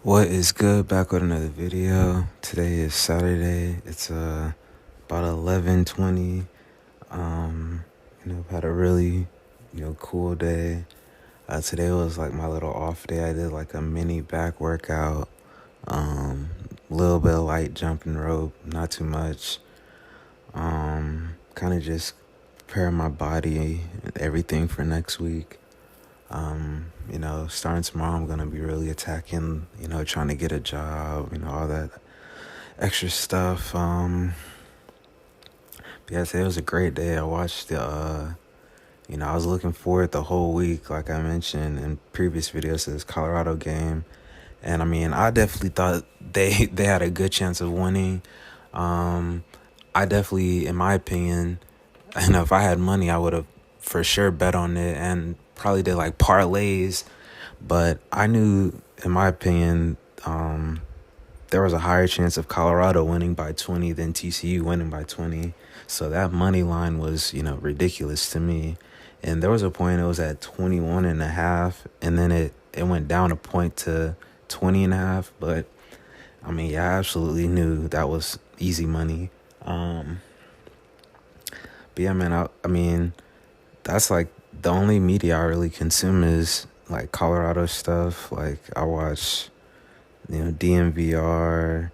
What is good? Back with another video. Today is Saturday. It's about 11:20. I've had a really cool day. Today was like my little off day. I did like a mini back workout. A little bit of light jumping rope, not too much. Kind of just preparing my body and everything for next week. Starting tomorrow, I'm gonna be really attacking, trying to get a job, all that extra stuff. But yeah, today was a great day. I watched I was looking forward the whole week, like I mentioned in previous videos, to this Colorado game. And I mean, I definitely thought they had a good chance of winning. I definitely, in my opinion, if I had money, I would have for sure bet on it and probably did like parlays. But I knew, in my opinion, there was a higher chance of Colorado winning by 20 than TCU winning by 20. So that money line was, ridiculous to me. And there was a point it was at 21.5, and then it went down a point to 20.5. But I mean, yeah, I absolutely knew that was easy money. But yeah, man, I mean, that's like the only media I really consume is like Colorado stuff. Like I watch, DMVR,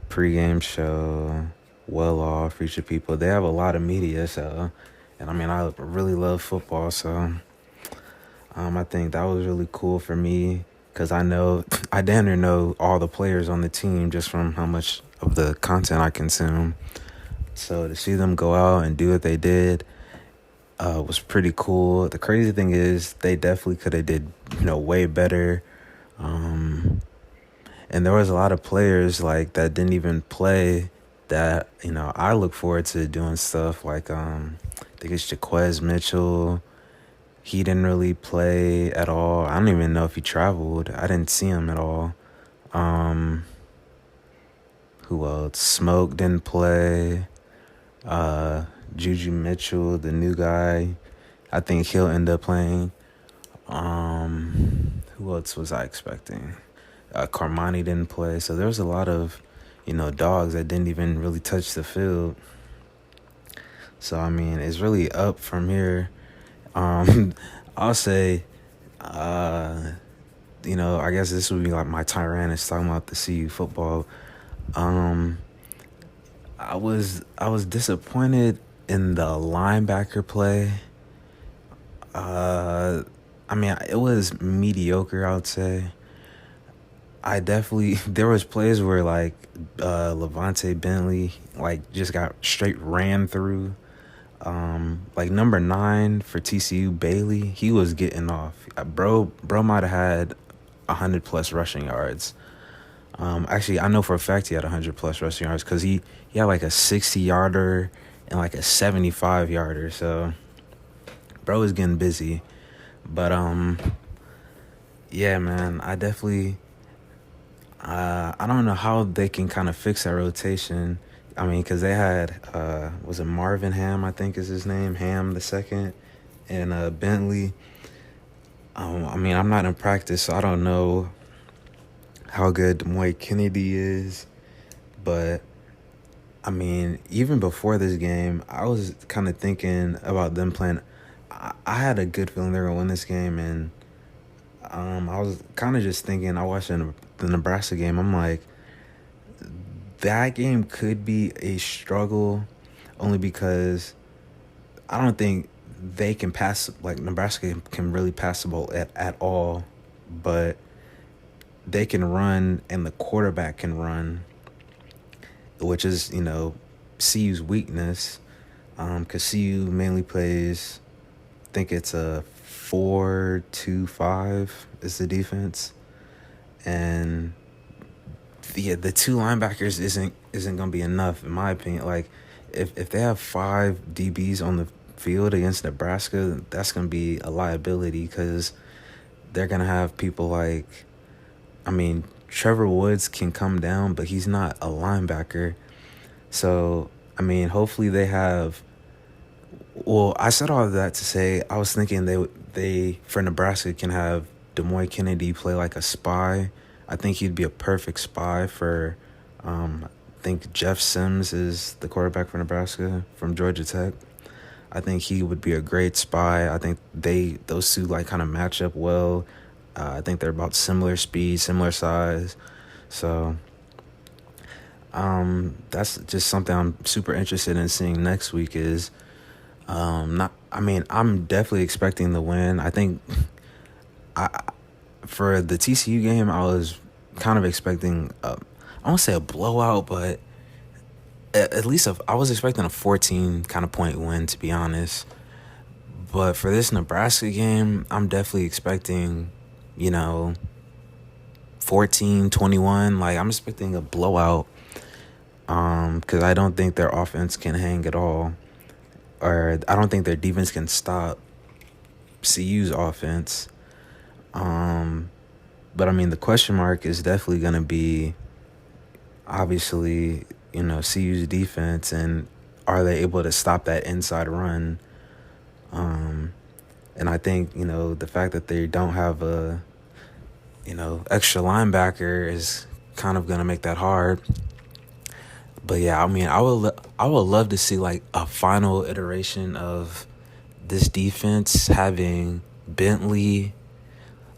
pregame show, Well Off, Future People. They have a lot of media, so, and I mean, I really love football, so I think that was really cool for me because I damn near know all the players on the team just from how much of the content I consume. So to see them go out and do what they did was pretty cool. The crazy thing is they definitely could have did, way better. And there was a lot of players like that didn't even play that, I look forward to doing stuff like, I think it's Jaquez Mitchell. He didn't really play at all. I don't even know if he traveled. I didn't see him at all. Who else? Smoke didn't play. Juju Mitchell, the new guy, I think he'll end up playing. Who else was I expecting? Carmani didn't play. So there was a lot of, dogs that didn't even really touch the field. So, I mean, it's really up from here. I'll say, I guess this would be like my Tyrannus talking about the CU football. I was disappointed in the linebacker play. I mean, it was mediocre, I would say. There was plays where like Levante Bentley like just got straight ran through. Like number 9 for TCU, Bailey, he was getting off. Bro might have had 100+ rushing yards. Actually, I know for a fact he had 100+ rushing yards because he had like a 60-yarder and like a 75-yarder. So, bro was getting busy. But yeah, man, I definitely I don't know how they can kind of fix that rotation. I mean, because they had was it Marvin Ham? I think is his name, Ham the second, and Bentley. I mean, I'm not in practice, so I don't know how good Demoy Kennedy is, but I mean, even before this game, I was kind of thinking about them playing. I had a good feeling they were gonna win this game, and I was kind of just thinking. I watched the Nebraska game. I'm like, that game could be a struggle, only because I don't think they can pass. Like Nebraska can really pass the ball at all, but they can run, and the quarterback can run, which is, CU's weakness. Because CU mainly plays, I think it's a 4-2-5 is the defense, and the 2 linebackers isn't gonna be enough in my opinion. Like if they have 5 DBs on the field against Nebraska, that's gonna be a liability because they're gonna have people like, I mean, Trevor Woods can come down, but he's not a linebacker. So, I mean, hopefully they have. Well, I said all of that to say I was thinking they for Nebraska can have Demoy Kennedy play like a spy. I think he'd be a perfect spy for. I think Jeff Sims is the quarterback for Nebraska from Georgia Tech. I think he would be a great spy. I think those two like kind of match up well. I think they're about similar speed, similar size. So that's just something I'm super interested in seeing next week. Is not. I mean, I'm definitely expecting the win. I think for the TCU game, I was kind of expecting. I won't say a blowout, but at least I was expecting a 14 kind of point win, to be honest. But for this Nebraska game, I'm definitely expecting, 14-21. Like, I'm expecting a blowout because I don't think their offense can hang at all. Or I don't think their defense can stop CU's offense. But, I mean, the question mark is definitely going to be, obviously, CU's defense, and are they able to stop that inside run? And I think, the fact that they don't have a, extra linebacker is kind of going to make that hard. But yeah, I mean, I would love to see like a final iteration of this defense having Bentley.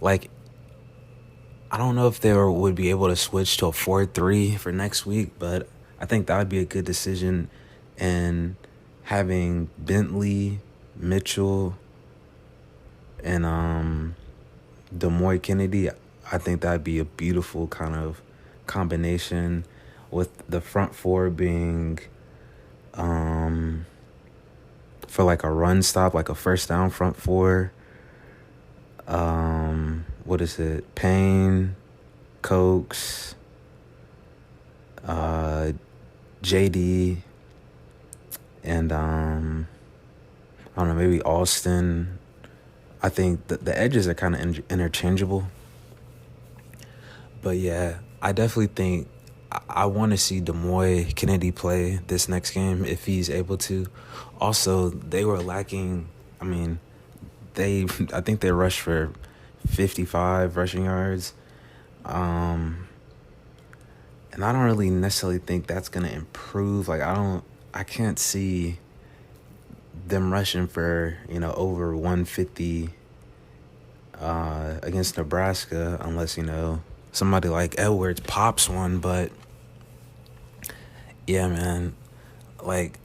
Like, I don't know if they would be able to switch to a 4-3 for next week, but I think that would be a good decision. And having Bentley, Mitchell, and Demoy Kennedy, I think that'd be a beautiful kind of combination, with the front four being for like a run stop, like a first down front four. What is it? Payne, Cokes, JD, and I don't know, maybe Austin. I think the edges are kind of interchangeable. But yeah, I definitely think I want to see Demoy Kennedy play this next game if he's able to. Also, they were lacking. I mean, I think they rushed for 55 rushing yards. And I don't really necessarily think that's going to improve. Like, I can't see them rushing for, over 150 against Nebraska unless, somebody like Edwards pops one. But yeah, man, like,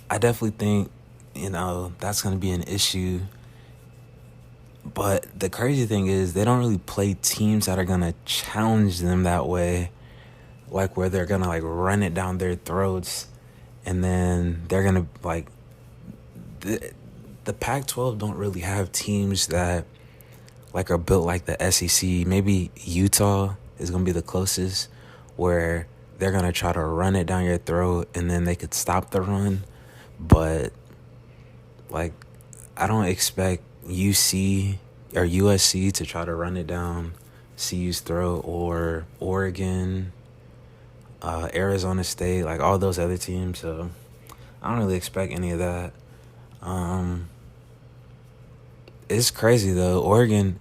I definitely think, that's going to be an issue. But the crazy thing is they don't really play teams that are going to challenge them that way, like where they're going to like run it down their throats, and then they're going to like the Pac-12 don't really have teams that like are built like the SEC. Maybe Utah is going to be the closest, where they're going to try to run it down your throat and then they could stop the run. But like, I don't expect UC or USC to try to run it down CU's throat, or Oregon, Arizona State, like all those other teams. So I don't really expect any of that. It's crazy though. Oregon,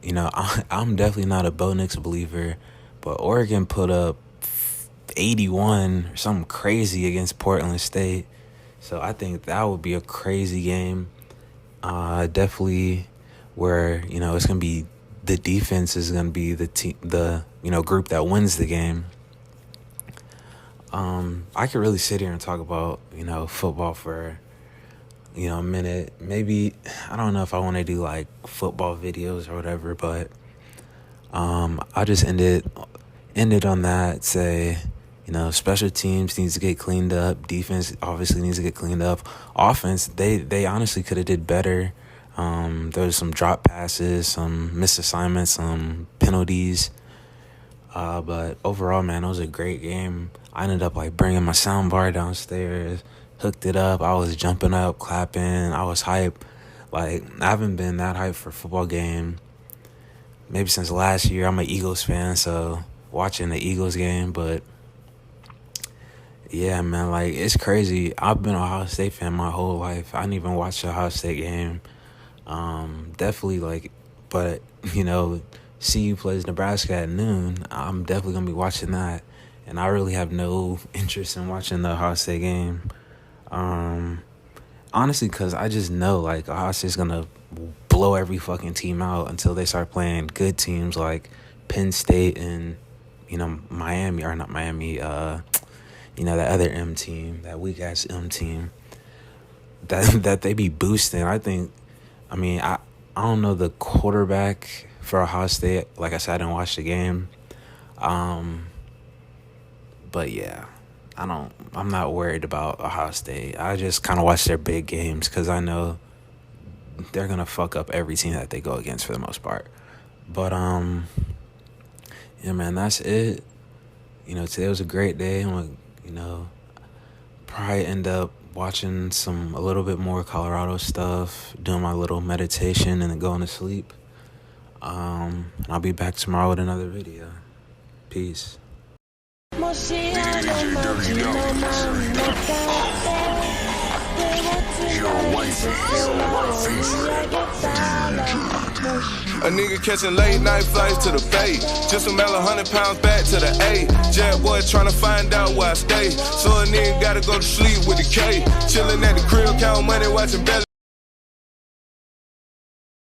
I'm definitely not a Bo Nix believer, but Oregon put up 81 or something crazy against Portland State. So I think that would be a crazy game. Definitely where, it's going to be, the defense is going to be the group that wins the game. I could really sit here and talk about, football for, a minute. Maybe, I don't know if I want to do like football videos or whatever, but I'll just end it on that. Say, special teams needs to get cleaned up. Defense obviously needs to get cleaned up. Offense, they honestly could have did better. There was some drop passes, some missed assignments, some penalties. But overall, man, it was a great game. I ended up like bringing my sound bar downstairs, hooked it up. I was jumping up, clapping. I was hype. Like, I haven't been that hype for a football game maybe since last year. I'm an Eagles fan, so watching the Eagles game. But yeah, man, like, it's crazy. I've been an Ohio State fan my whole life. I didn't even watch the Ohio State game. Definitely, like, but, CU plays Nebraska at noon, I'm definitely going to be watching that. And I really have no interest in watching the Ohio State game. Honestly, because I just know, like, Ohio State's going to blow every fucking team out until they start playing good teams like Penn State and, Miami, or not Miami, that other M team, that weak-ass M team that they be boosting. I don't know the quarterback for Ohio State. Like I said, I didn't watch the game. But yeah, I'm not worried about Ohio State. I just kind of watch their big games because I know they're going to fuck up every team that they go against for the most part. But, yeah, man, that's it. Today was a great day. I'm going probably end up watching a little bit more Colorado stuff, doing my little meditation, and then going to sleep. And I'll be back tomorrow with another video. Peace. A nigga catching late night flights to the Bay. Just a mail 100 pounds back to the A. Jet boy tryna find out where I stay. So a nigga gotta go to sleep with the K. Chillin' at the crib, count money, watching Belly